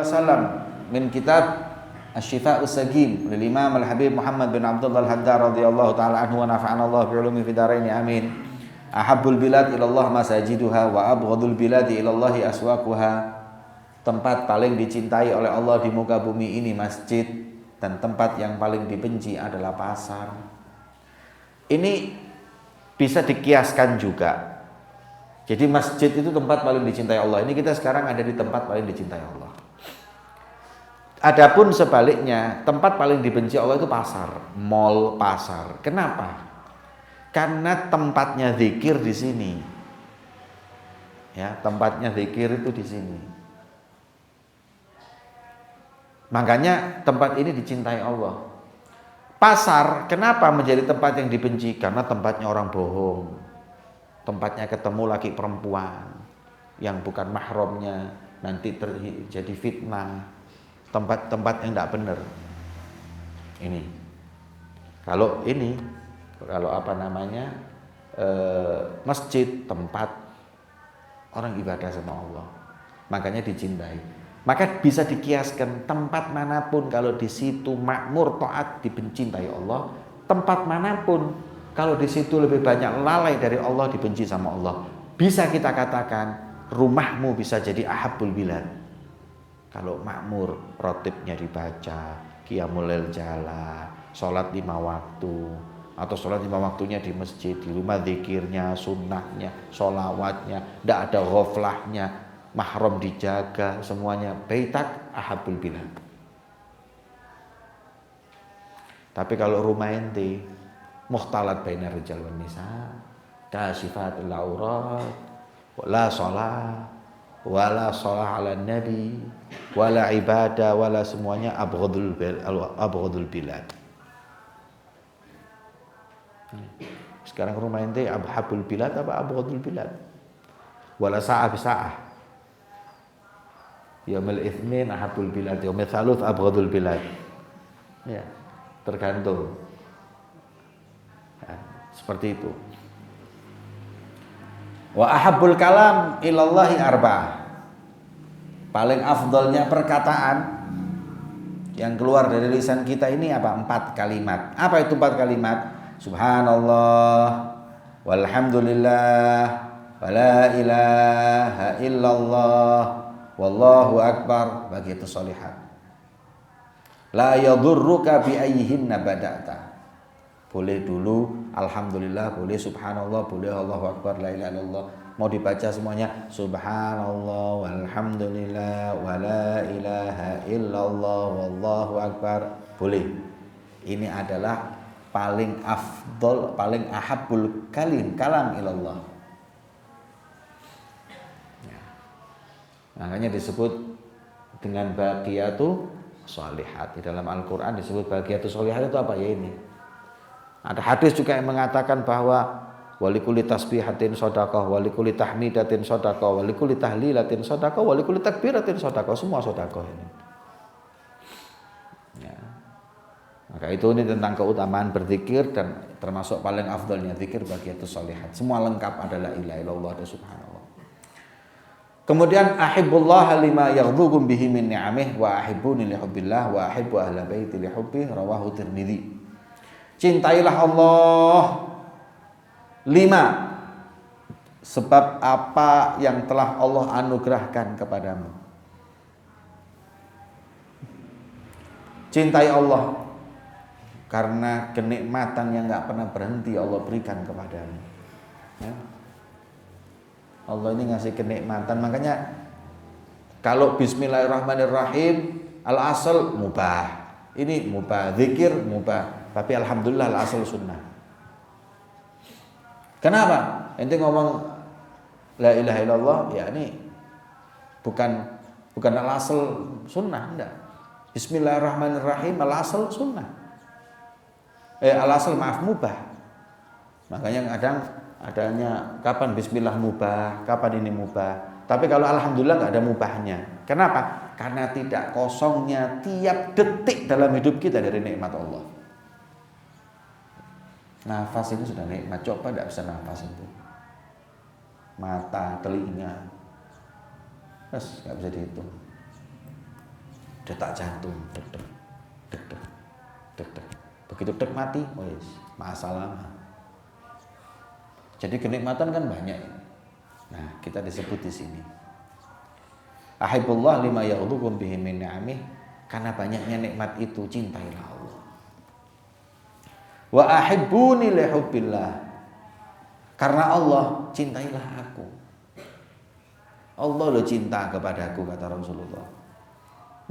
wasallam min kitab Asy-Syifa'us Sagim oleh Imam Al-Habib Muhammad bin Abdullah Al-Haddad radhiyallahu taala anhu wa nafa'ana Allah bi ulumi fid dharain amin. Ahabbul bilad ilallah masajiduha wa abghadul biladi ilallahi aswaquha. Tempat paling dicintai oleh Allah di muka bumi ini masjid, dan tempat yang paling dibenci adalah pasar. Ini bisa dikiaskan juga. Jadi masjid itu tempat paling dicintai Allah. Ini kita sekarang ada di tempat paling dicintai Allah. Adapun sebaliknya, tempat paling dibenci Allah itu pasar, mall, pasar. Kenapa? Karena tempatnya zikir di sini. Ya, tempatnya zikir itu di sini. Makanya tempat ini dicintai Allah. Pasar, kenapa menjadi tempat yang dibenci? Karena tempatnya orang bohong. Tempatnya ketemu laki perempuan yang bukan mahramnya, nanti terjadi fitnah. Tempat-tempat yang tidak benar. Ini. Kalau masjid, tempat orang ibadah sama Allah. Makanya dicintai. Maka bisa dikiaskan tempat manapun kalau di situ makmur taat dibencintai Allah, tempat manapun kalau di situ lebih banyak lalai dari Allah dibenci sama Allah. Bisa kita katakan rumahmu bisa jadi ahabbul bilad. Kalau makmur, rotibnya dibaca, qiyamul lail jalan, sholat 5 waktu, atau sholat 5 waktunya di masjid, di rumah zikirnya, sunnahnya, sholawatnya, tidak ada ghaflahnya, mahram dijaga, semuanya baitak ahabbul bilad. Tapi kalau rumah ente mukhtalat bainar rijal wan nisa, kasyifatul aurat, wala shalah, wala shalah ala nabi, wala ibadah, wala semuanya abghadul bilad. Sekarang rumah ente ahabbul bilad apa abghadul bilad? Wala sa'ah bisa'ah. Yaumil itsnin ahabbul bilad, yaumil tsaluts abghadul bilad. Ya, tergantung. Ya, seperti itu. Wa ahabbul kalam ilallahi arba'ah. Paling afdolnya perkataan yang keluar dari lisan kita ini apa? 4 kalimat. Apa itu 4 kalimat? Subhanallah, walhamdulillah, wala ilaha illallah, wallahu akbar, bagiatu sholihat. La yadurruka bi ayyihinna bada'ta. Boleh dulu alhamdulillah, boleh subhanallah, boleh Allahu akbar, la ilaha illallah. Mau dibaca semuanya subhanallah walhamdulillah wala ilaha illallah wallahu akbar, boleh. Ini adalah paling afdol, paling ahabbul kalam ilallah. Ya. Makanya disebut dengan baqiyatu sholihat. Di dalam Al-Quran disebut baqiyatu sholihat itu apa ya ini? Ada hadis juga yang mengatakan bahwa walikuli tasbihatin sodaqah, walikuli tahmidatin sodaqah, walikuli tahlilatin sodaqah, walikuli takbiratin sodaqah. Semua sodaqah ini. Ya. Maka itu ini tentang keutamaan berzikir, dan termasuk paling afdalnya zikir bagiatus sholihat. Semua lengkap adalah la ilaha illallah dan subhanallah. Kemudian ahibbullah lima yaghdukum bihi min ni'amih wa ahibbuni li hubbillah wa ahibbu ahla baiti li hubbi, rawahu Tirmidzi. Cintailah Allah 5 sebab apa yang telah Allah anugerahkan kepadamu. Cintai Allah karena kenikmatan yang gak pernah berhenti Allah berikan kepadamu. Ya. Allah ini ngasih kenikmatan. Makanya kalau bismillahirrahmanirrahim al-asal mubah. Ini mubah, zikir mubah. Tapi alhamdulillah al-asal sunnah. Kenapa? Ente ngomong la ilaha illallah, ya ini bukan al-asal sunnah, enggak. Bismillahirrahmanirrahim al-asal sunnah. Al-asal maaf mubah. Makanya kadang adanya kapan bismillah mubah, kapan ini mubah. Tapi kalau alhamdulillah enggak ada mubahnya. Kenapa? Karena tidak kosongnya tiap detik dalam hidup kita dari nikmat Allah. Nafas ini sudah nikmat, coba tidak bisa nafas itu. Mata, telinga, terus nggak bisa dihitung. detak jantung, deg deg, deg deg, deg deg. Begitu deg mati, wis, masalah. Jadi kenikmatan kan banyak. Nah, kita disebut di sini. Ahibullah lima yaghdukum bihi min ni'amih, karena banyaknya nikmat itu cintailah Allah. Wa ahibbuni li hubbillah, karena Allah cintailah aku. Allah lo cinta kepadaku, kata Rasulullah.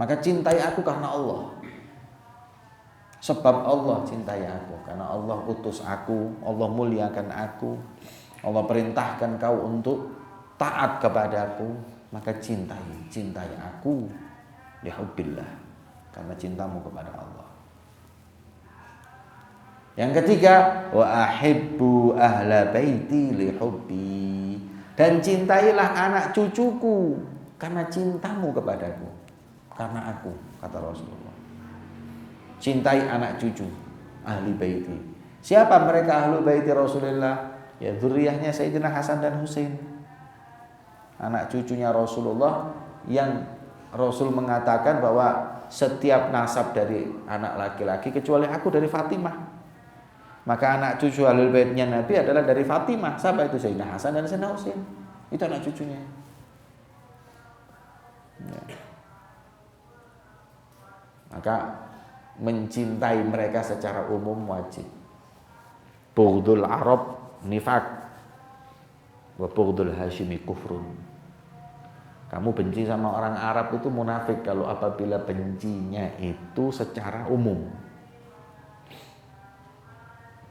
Maka cintai aku karena Allah. Sebab Allah cintai aku, karena Allah utus aku, Allah muliakan aku, Allah perintahkan kau untuk taat kepadaku, maka cintai aku li hubbillah, karena cintamu kepada Allah. Yang ketiga, wa ahibbu ahla baiti li hubbi, dan cintailah anak cucuku karena cintamu kepadaku, karena aku, kata Rasulullah. Cintai anak cucu ahli baiti. Siapa mereka ahli baiti Rasulullah? Ya dzurriyyahnya Sayyidina Hasan dan Husain, anak cucunya Rasulullah, yang Rasul mengatakan bahwa setiap nasab dari anak laki-laki kecuali aku dari Fatimah. Maka anak cucu ahli baitnya Nabi adalah dari Fatimah. Siapa itu? Sayyidina Hasan dan Sayyidina Husain. Itu anak cucunya. Ya. Maka mencintai mereka secara umum wajib. Bughdul Arab nifaq wa bughdul Hashimi kufrun. Kamu benci sama orang Arab itu munafik kalau apabila bencinya itu secara umum.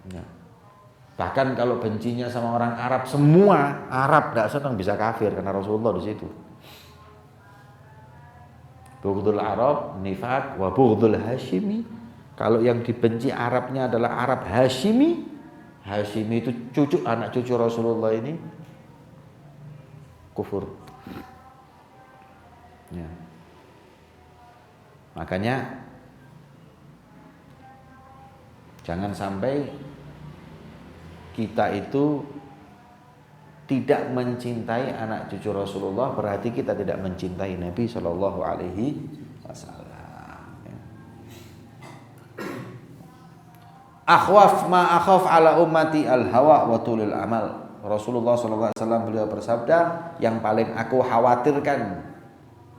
Ya. Bahkan kalau bencinya sama orang Arab, semua Arab tidak senang, bisa kafir, karena Rasulullah di situ. Bughdul Arab nifaq wa bughdul Hashimi. Kalau yang dibenci Arabnya adalah Arab Hashimi, Hashimi itu cucu, anak cucu Rasulullah ini, kufur. Ya. Makanya jangan sampai kita itu tidak mencintai anak cucu Rasulullah, berarti kita tidak mencintai Nabi Shallallahu Alaihi Wasallam. Akhwaf ma akhaf ala ummati al hawa wa tulil amal. Rasulullah Shallallahu Alaihi Wasallam beliau bersabda, yang paling aku khawatirkan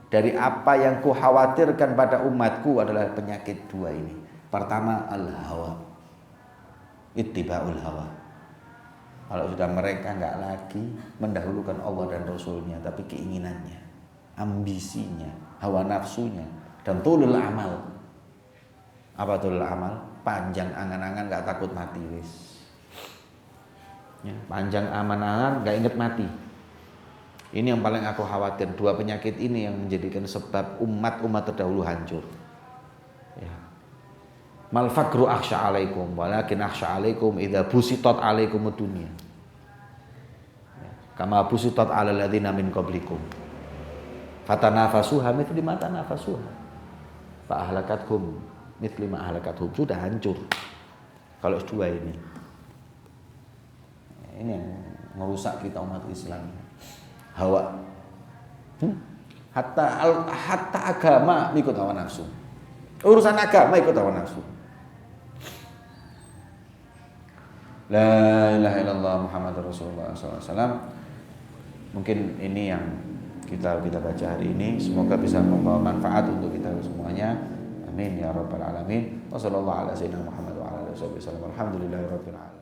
dari apa yang ku khawatirkan pada umatku adalah penyakit dua ini. Pertama, al hawa, ittiba'ul hawa. Kalau sudah mereka nggak lagi mendahulukan Allah dan Rasulnya, tapi keinginannya, ambisinya, hawa nafsunya, dan tulul amal. Apa tulul amal? Panjang angan-angan, nggak takut mati, wis. Ya, panjang angan-angan, nggak inget mati. Ini yang paling aku khawatir. Dua penyakit ini yang menjadikan sebab umat-umat terdahulu hancur. Ya. Mal fakru akhsha alaikum walakin akhsha alaikum idza busitat alaikum dunya kama busitat alal ladzina min qablikum fatanafasuha mithli ma tanafasuha fa ahlakatkum mithli ma ahlakathum. Sudah hancur kalau dua ini yang merusak kita umat Islam. Hawa, hatta agama ikut hawa nafsu, urusan agama ikut hawa nafsu. La ilaha illallah Muhammadur Rasulullah SAW. Mungkin ini yang kita baca hari ini, semoga bisa membawa manfaat untuk kita semuanya. Amin ya rabbal alamin. Wassallallahu ala sayyidina Muhammad wa ala alihi wasallam. Alhamdulillahirabbil alamin.